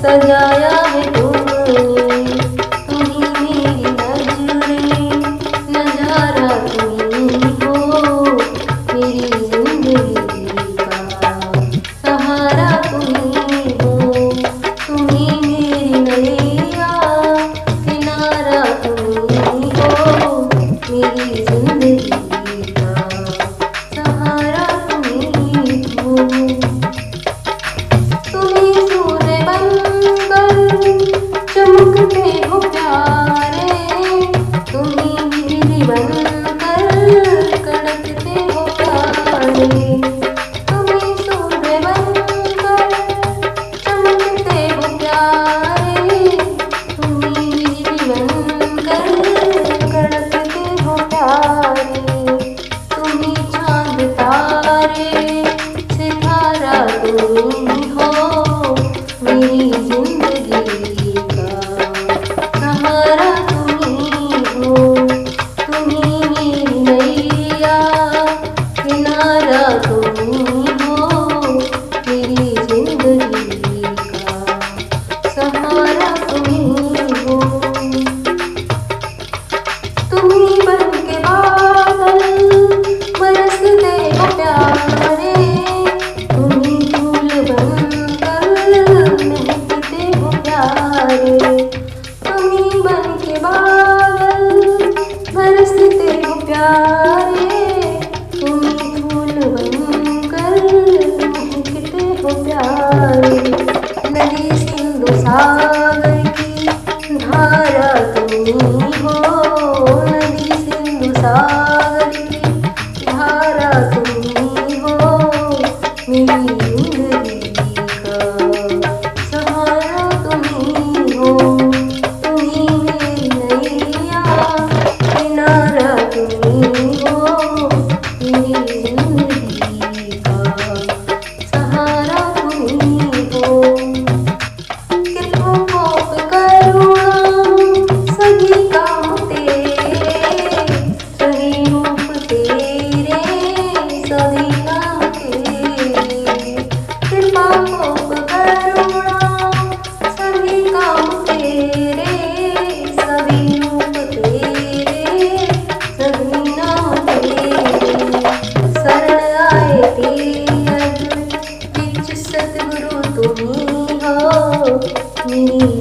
सजाया है तुमने, तुम्ही मेरी नजरें, नजारा तुम्ही हो, मेरी जिंदगी का सहारा तुम्ही हो, तुम्ही मेरी नैया, किनारा तुम्ही हो, मेरी जिंदगी का सहारा तुम्ही हो। तुम्ही सूर्य बनकर चमकते हो प्यारे, तुम्ही बिजली बनकर कड़कते हो प्यारे, तुम्ही सूर्य बनकर चमकते हो प्यारे, तुम्ही बिजली बनकर कड़कते हो प्यारे, तुम्ही चांद तारे सितारा तुम्ही हो, मेरी जिंदगी का सहारा तुम्ही हो, तुम्ही मेरी नैया, किनारा तुम्ही हो, मेरी जिंदगी का सहारा तुम्ही हो। तुम्ही बनके बादल बरसते हो प्यारे, तुम्ही फूल बनकर महकते हो प्यारे, तुम्ही बनके बादल बरसते हो प्यारे, तुम्ही फूल बनकर महकते हो प्यारे, नदी सिंधु सागर की धारा तुम्ही हो, नदी सिंधु सागर की धारा तुम्ही हो, मेरी जिंदगी का सहारा तुम्ही हो, तुम्ही मेरी नैया, किनारा तुम्ही हो, मेरी जिंदगी का सहारा तुम्ही हो। कृपा करुणा सभी काम तेरे, सही रूप तेरे, सभी नाम तेरे, कृपा करुणा सभी काम तेरे, सभी रूप तेरे, सभी नाम तेरे, शरण आए तेरे बिच सतगुरु तुम्ही हो, मेरी